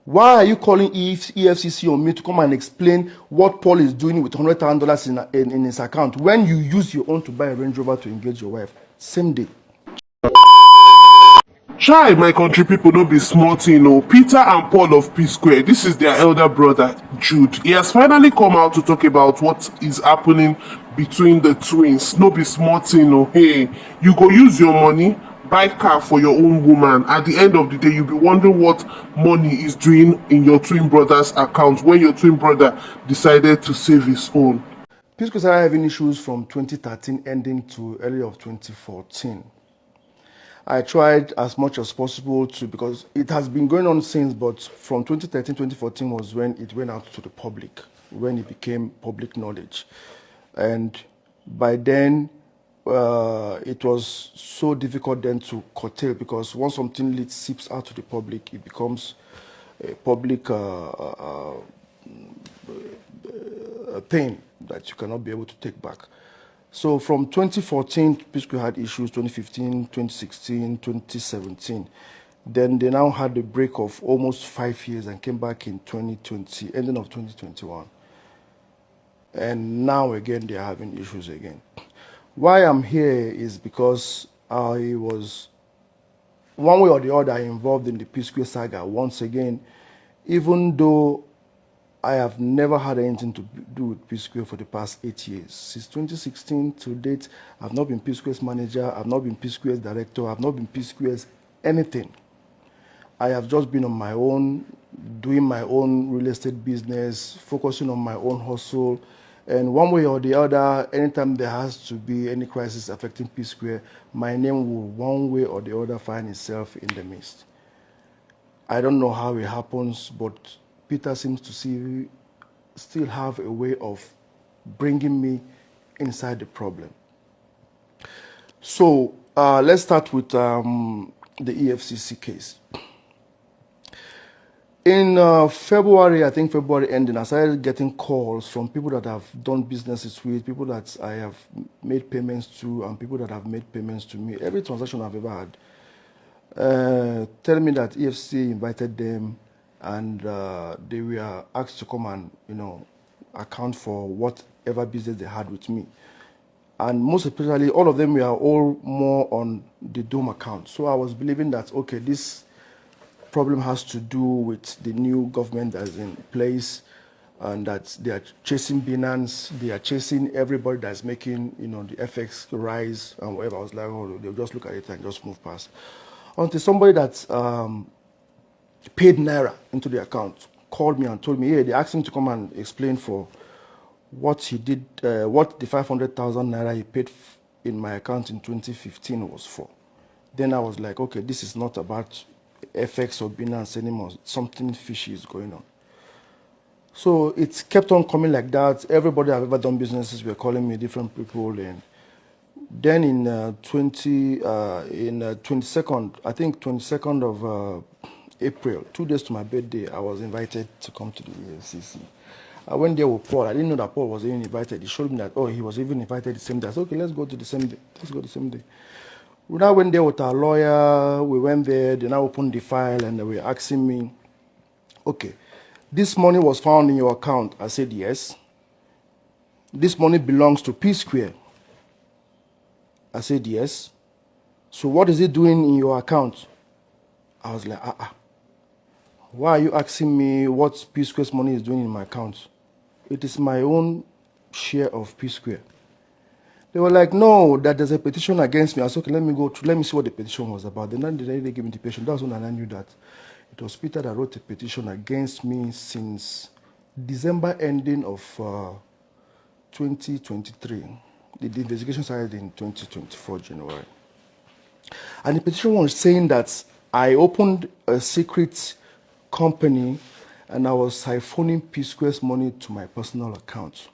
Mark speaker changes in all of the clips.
Speaker 1: Why are you calling EFCC on me to come and explain what Paul is doing with $100,000 in his account when you use your own to buy a Range Rover to engage your wife? Same day.
Speaker 2: Try, my country people, no be small thing. No, Peter and Paul of Psquare, this is their elder brother Jude. He has finally come out to talk about what is happening between the twins. No be small thing. No, hey, you go use your money buy car for your own woman. At the end of the day, you'll be wondering what money is doing in your twin brother's account when your twin brother decided to save his own.
Speaker 1: Psquare started having issues from 2013 ending to early of 2014. I tried as much as possible to, because it has been going on since, but from 2013, 2014 was when it went out to the public, when it became public knowledge. And by then, it was so difficult then to curtail, because once something seeps out to the public, it becomes a public thing that you cannot be able to take back. So from 2014, Psquare had issues, 2015, 2016, 2017. Then they now had a break of almost 5 years and came back in 2020, ending of 2021. And now again, they are having issues again. Why I'm here is because I was, one way or the other, involved in the Psquare saga once again, even though I have never had anything to do with Psquare for the past 8 years. Since 2016 to date, I've not been Psquare's manager, I've not been Psquare's director, I've not been Psquare's anything. I have just been on my own, doing my own real estate business, focusing on my own hustle. And one way or the other, anytime there has to be any crisis affecting Psquare, my name will one way or the other find itself in the midst. I don't know how it happens, but Peter seems to still have a way of bringing me inside the problem. So let's start with the EFCC case. In February, I think February ending, I started getting calls from people that I've done businesses with, people that I have made payments to, and people that have made payments to me. Every transaction I've ever had, telling me that EFCC invited them and they were asked to come and, account for whatever business they had with me. And most especially, all of them were all more on the Dome account. So I was believing that, okay, this problem has to do with the new government that's in place, and that they are chasing Binance, they are chasing everybody that's making, the FX rise and whatever. I was like, oh, they'll just look at it and just move past. Until somebody that paid Naira into the account called me and told me, hey, they asked him to come and explain for what he did, what the 500,000 Naira he paid in my account in 2015 was for. Then I was like, okay, this is not about FX or Binance anymore. Something fishy is going on. So it kept on coming like that. Everybody I've ever done businesses were calling me, different people. And then in 22nd, I think 22nd of April, 2 days to my birthday, I was invited to come to the EFCC. I went there with Paul. I didn't know that Paul was even invited. He showed me that, oh, he was even invited the same day. I said, okay, let's go to the same day. Let's go the same day. We now went there with our lawyer. We went there. They now opened the file and they were asking me, okay, this money was found in your account. I said, yes. This money belongs to Psquare. I said, yes. So what is it doing in your account? I was like, why are you asking me what Psquare's money is doing in my account? It is my own share of Psquare. They were like, no, that there's a petition against me. I said, okay, let me see what the petition was about. Then they gave me the petition. That's when I knew that it was Peter that wrote a petition against me since December ending of 2023. The investigation started in 2024, January. And the petition was saying that I opened a secret company and I was siphoning Psquare's money to my personal account.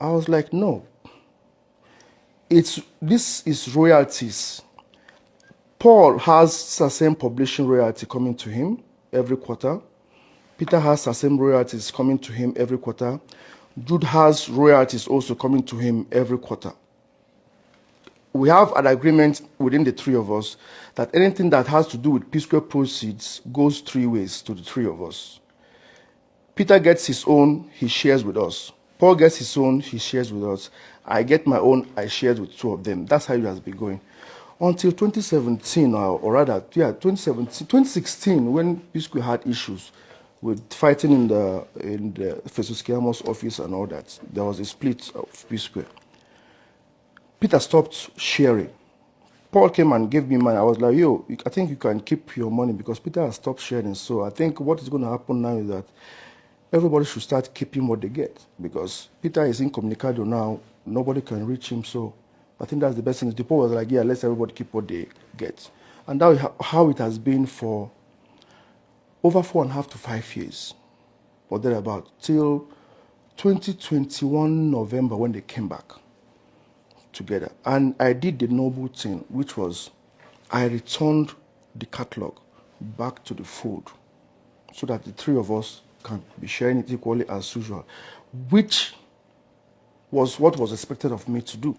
Speaker 1: I was like, no. This is royalties. Paul has SACEM publishing royalty coming to him every quarter. Peter has SACEM royalties coming to him every quarter. Jude has royalties also coming to him every quarter. we have an agreement within the three of us that anything that has to do with P-Square proceeds goes three ways to the three of us. Peter gets his own, he shares with us. Paul gets his own, he shares with us. I get my own, I shared with two of them. That's how it has been going. Until 2017, or rather, 2016, when P-Square had issues with fighting in the Festus Keyam's office and all that, there was a split of P-Square. Peter stopped sharing. Paul came and gave me money. I was like, yo, I think you can keep your money because Peter has stopped sharing. So I think what is going to happen now is that everybody should start keeping what they get because Peter is incommunicado now. Nobody can reach him. So I think that's the best thing. The people was like, yeah, let's everybody keep what they get. And that's how it has been for over 4.5 to 5 years or thereabout till 2021 November when they came back together. And I did the noble thing, which was I returned the catalog back to the fold so that the three of us can be sharing it equally as usual, which was what was expected of me to do.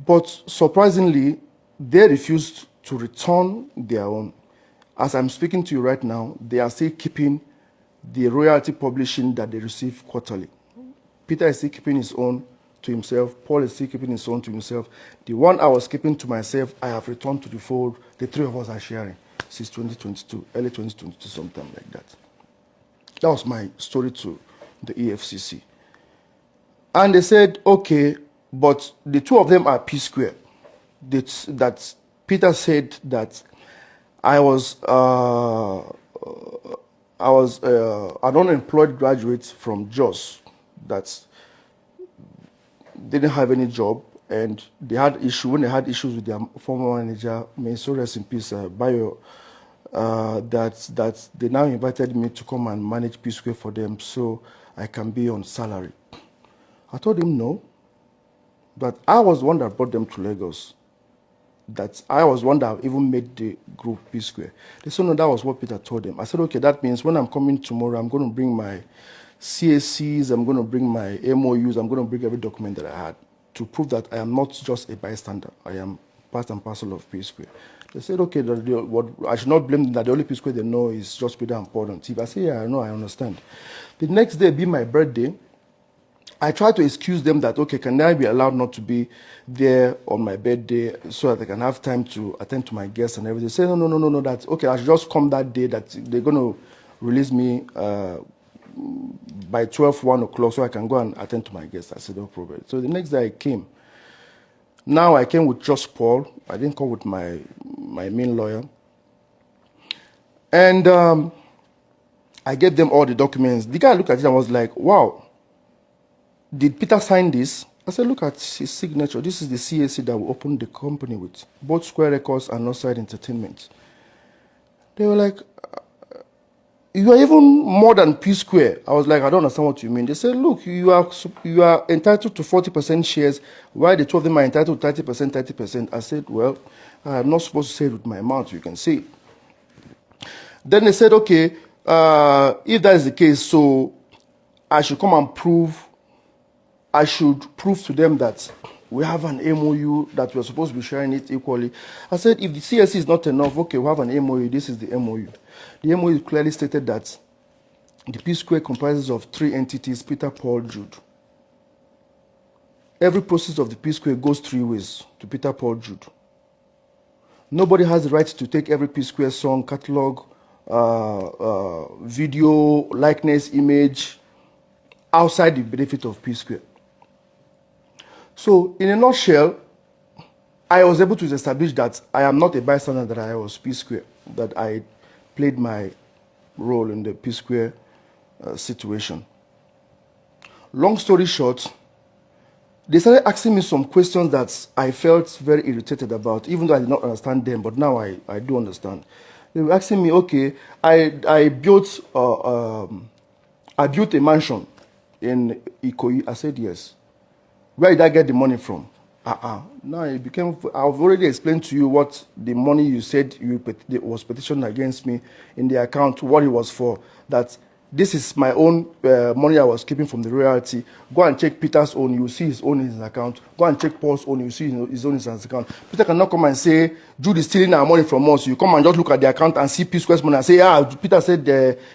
Speaker 1: But surprisingly, they refused to return their own. As I'm speaking to you right now, they are still keeping the royalty publishing that they receive quarterly. Peter is still keeping his own to himself. Paul is still keeping his own to himself. The one I was keeping to myself, I have returned to the fold. The three of us are sharing since 2022, early 2022, sometime like that. That was my story to the EFCC. And they said, okay, but the two of them are P-Square. That Peter said that I was an unemployed graduate from Jos that didn't have any job, and they had when they had issues with their former manager, may so rest in peace, Bayo, that they now invited me to come and manage P-Square for them so I can be on salary. I told him no, that I was the one that brought them to Lagos, that I was one that even made the group P-Square. They said no, that was what Peter told them. I said, okay, that means when I'm coming tomorrow, I'm going to bring my CACs, I'm going to bring my MOUs, I'm going to bring every document that I had to prove that I am not just a bystander. I am part and parcel of P-Square. They said, okay, I should not blame them that the only P-Square they know is just Peter and Paul on TV. I said, yeah, I know, I understand. The next day being my birthday, I tried to excuse them that, okay, can I be allowed not to be there on my birthday so that I can have time to attend to my guests and everything. They said, no, that's okay, I should just come that day that they're going to release me by 1 o'clock so I can go and attend to my guests. I said, no problem. So the next day I came. Now I came with just Paul. I didn't come with my main lawyer. And I gave them all the documents. The guy looked at it and was like, wow, did Peter sign this? I said, look at his signature. This is the CAC that we opened the company with, both Square Records and Northside Entertainment. They were like, you are even more than P-Square. I was like, I don't understand what you mean. They said, look, you are entitled to 40% shares, while the two of them are entitled to 30%, 30%. I said, well, I'm not supposed to say it with my mouth. You can see it. Then they said, okay, if that is the case, so I should come and prove to them that we have an MOU, that we're supposed to be sharing it equally. I said, if the CSC is not enough, okay, we have an MOU, this is the MOU. The MOU clearly stated that the P-Square comprises of 3 entities, Peter, Paul, Jude. Every process of the P-Square goes 3 ways to Peter, Paul, Jude. Nobody has the right to take every P-Square song, catalog, video, likeness, image, outside the benefit of P-Square. So, in a nutshell, I was able to establish that I am not a bystander, that I was P-Square, that I played my role in the P-Square situation. Long story short, they started asking me some questions that I felt very irritated about, even though I did not understand them, but now I do understand. They were asking me, okay, I built a mansion in Okoye. I said yes. Where did I get the money from? Now it became, I've already explained to you what the money you said was petitioned against me in the account, what it was for, that this is my own money I was keeping from the royalty. Go and check Peter's own. You see his own in his account. Go and check Paul's own. You see his own in his account. Peter cannot come and say Jude is stealing our money from us. You come and just look at the account and see P-Square's money and say, Peter said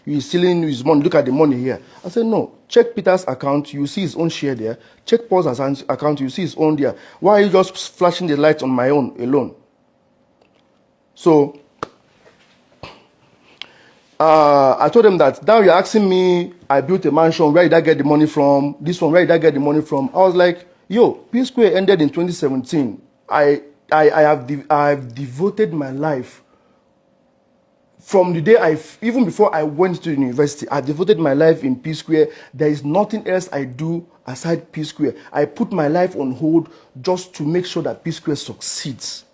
Speaker 1: you is stealing his money. Look at the money here. I said, no. Check Peter's account. You see his own share there. Check Paul's account. You see his own there. Why are you just flashing the lights on my own alone? So I told them that now you're asking me, I built a mansion, where did I get the money from? This one, where did I get the money from? I was like, yo, P-Square ended in 2017. I have devoted my life from the day even before I went to university. I devoted my life in P-Square. There is nothing else I do aside P-Square. I put my life on hold just to make sure that P-Square succeeds.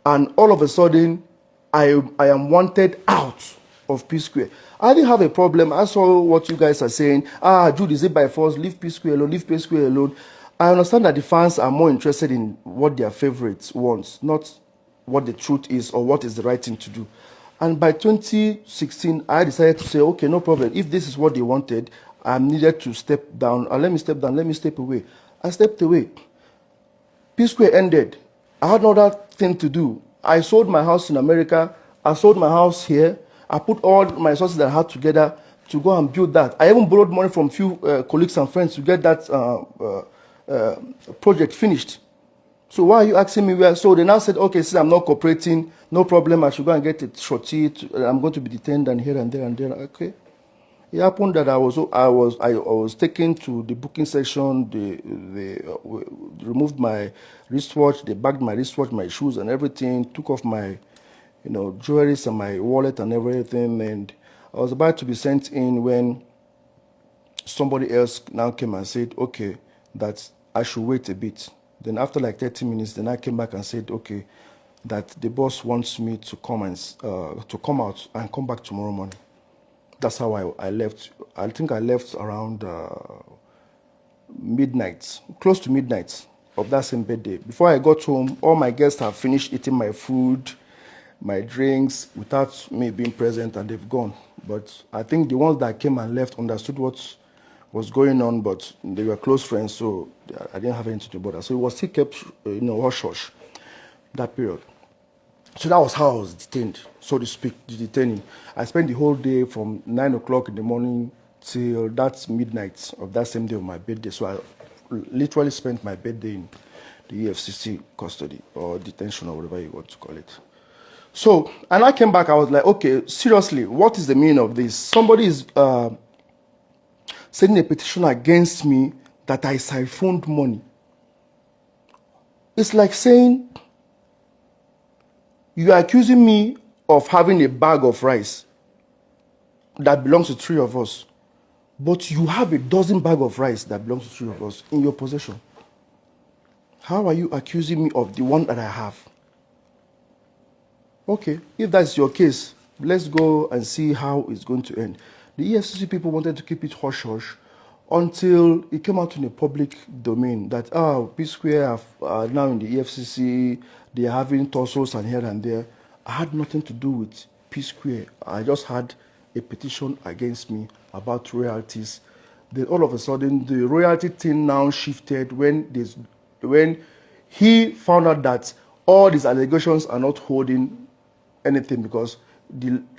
Speaker 1: And all of a sudden, I am wanted out of P-Square. I didn't have a problem. I saw what you guys are saying. Jude, is it by force? Leave P-Square alone. Leave P-Square alone. I understand that the fans are more interested in what their favorites want, not what the truth is or what is the right thing to do. And by 2016, I decided to say, okay, no problem. If this is what they wanted, I needed to step down. Let me step down. Let me step away. I stepped away. P-Square ended. I had another thing to do. I sold my house in America. I sold my house here. I put all my resources that I had together to go and build that. I even borrowed money from few colleagues and friends to get that project finished. So why are you asking me where? So they now said, okay, since I'm not cooperating, no problem. I should go and get a shorty. I'm going to be detained and here and there and there. Okay. It happened that I was taken to the booking section. They removed my wristwatch. They bagged my wristwatch, my shoes, and everything. Took off my, jewelry and my wallet and everything. And I was about to be sent in when somebody else now came and said, okay, that I should wait a bit. Then after like 30 minutes, then I came back and said, okay, that the boss wants me to come and to come out and come back tomorrow morning. That's how I left. I think I left around midnight, close to midnight of that same birthday. Before I got home, all my guests have finished eating my food, my drinks, without me being present, and they've gone. But I think the ones that came and left understood what was going on, but they were close friends, so I didn't have anything to bother. So it was still kept, hush-hush, that period. So that was how I was detained, so to speak, detaining. I spent the whole day from 9 o'clock in the morning till that midnight of that same day of my birthday. So I literally spent my birthday in the EFCC custody or detention or whatever you want to call it. So, and I came back, I was like, okay, seriously, what is the meaning of this? Somebody is sending a petition against me that I siphoned money. It's like saying, you are accusing me of having a bag of rice that belongs to 3 of us, but you have a dozen bags of rice that belongs to 3 of us in your possession. How are you accusing me of the one that I have? Okay, if that's your case, let's go and see how it's going to end. The EFCC people wanted to keep it hush-hush until it came out in a public domain that, P-Square are now in the EFCC, they are having tussles and here and there. I had nothing to do with P-Square. I just had a petition against me about royalties. Then all of a sudden, the royalty thing now shifted when he found out that all these allegations are not holding anything, because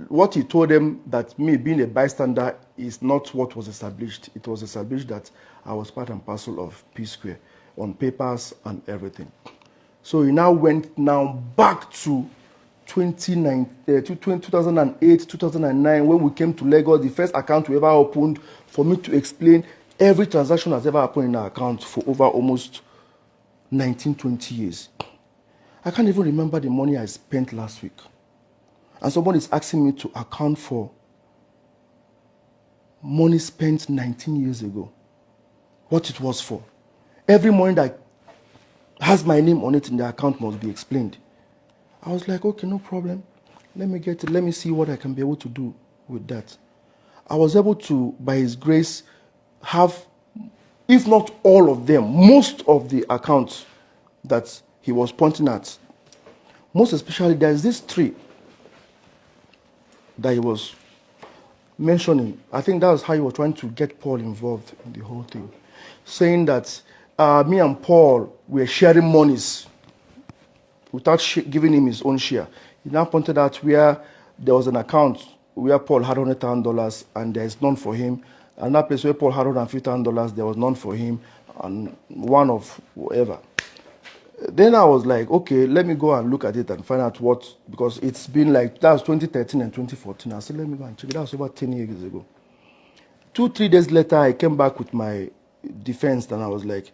Speaker 1: what he told them, that me being a bystander, is not what was established. It was established that I was part and parcel of P-Square on papers and everything. So he now went back to 2008, 2009, when we came to Lagos, the first account we ever opened, for me to explain every transaction that's ever happened in our account for over almost 19, 20 years. I can't even remember the money I spent last week. And somebody is asking me to account for money spent 19 years ago, what it was for. Every money that has my name on it in the account must be explained. I was like, okay, no problem. Let me get it. Let me see what I can be able to do with that. I was able to, by his grace, have, if not all of them, most of the accounts that he was pointing at. Most especially, there's this 3 that he was mentioning, I think that was how you were trying to get Paul involved in the whole thing, saying that me and Paul were sharing monies without giving him his own share. He now pointed out where there was an account where Paul had $100,000 and there is none for him. Another place where Paul had $150,000, there was none for him, and one of whatever. Then I was like, okay, let me go and look at it and find out what, because it's been like, that was 2013 and 2014. I said, let me go and check it. That was over 10 years ago. 2-3 days later, I came back with my defense and I was like,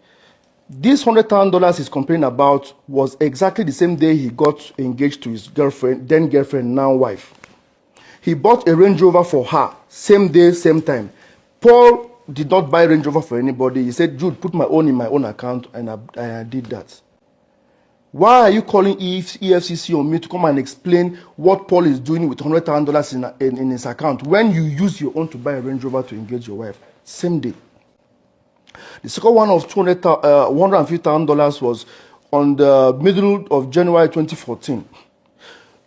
Speaker 1: this $100,000 he's complaining about was exactly the same day he got engaged to his girlfriend, then girlfriend, now wife. He bought a Range Rover for her, same day, same time. Paul did not buy Range Rover for anybody. He said, Jude, put my own in my own account, and I did that. Why are you calling EFCC on me to come and explain what Paul is doing with $100,000 in his account when you use your own to buy a Range Rover to engage your wife? Same day. The second one of $150,000 was on the middle of January 2014.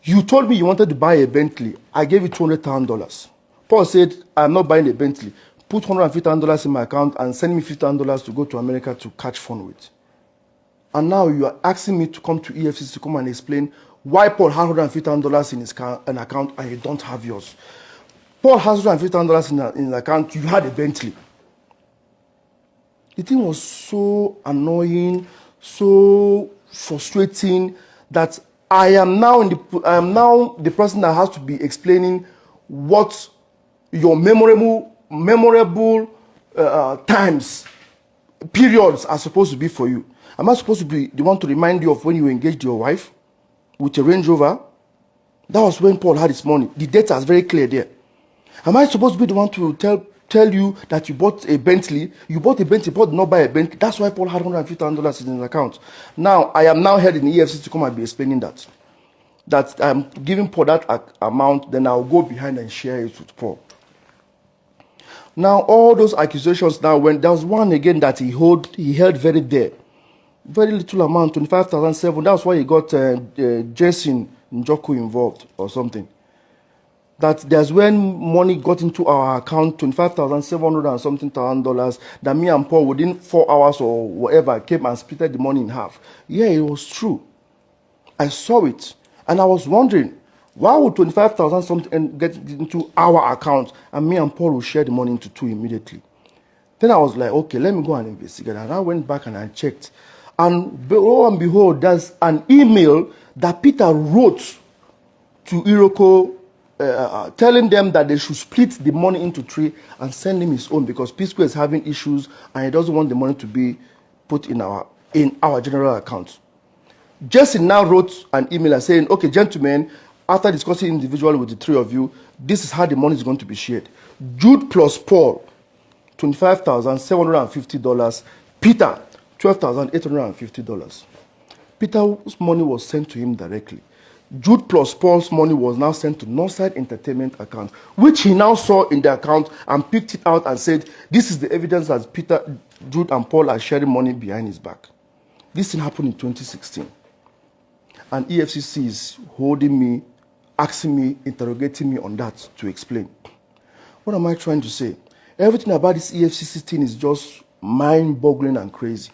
Speaker 1: You told me you wanted to buy a Bentley. I gave you $200,000. Paul said, I'm not buying a Bentley. Put $150,000 in my account and send me $50,000 to go to America to catch fun with. And now you are asking me to come to EFCC to come and explain why Paul has $150,000 in his account and you don't have yours. Paul has $150,000 in his account. You had a Bentley. The thing was so annoying, so frustrating that I am now the person that has to be explaining what your memorable times, periods are supposed to be for you. Am I supposed to be the one to remind you of when you engaged your wife with a Range Rover? That was when Paul had his money. The data is very clear there. Am I supposed to be the one to tell you that you bought a Bentley? You bought a Bentley, Paul did not buy a Bentley. That's why Paul had $150,000 in his account. Now, I am now heading the EFCC to come and be explaining that. That I'm giving Paul that amount, then I'll go behind and share it with Paul. Now, all those accusations now, when there was one again that he held very dear. Very little amount, 25,700. That's why he got Jason Njoku involved or something. That there's when money got into our account, 25,700 and something $1,000, that me and Paul within 4 hours or whatever came and split the money in half. Yeah, it was true. I saw it. And I was wondering, why would 25,000 something get into our account and me and Paul will share the money into two immediately? Then I was like, okay, let me go and investigate. And I went back and I checked. And lo and behold, there's an email that Peter wrote to Iroko telling them that they should split the money into 3 and send him his own because Psquare is having issues and he doesn't want the money to be put in our general account. Jesse now wrote an email saying, okay, gentlemen, after discussing individually with the 3 of you, this is how the money is going to be shared. Jude plus Paul, $25,750. Peter, $12,850. Peter's money was sent to him directly. Jude plus Paul's money was now sent to Northside Entertainment account, which he now saw in the account and picked it out and said, this is the evidence that Peter, Jude and Paul are sharing money behind his back. This thing happened in 2016. And EFCC is holding me, asking me, interrogating me on that to explain. What am I trying to say? Everything about this EFCC thing is just mind-boggling and crazy.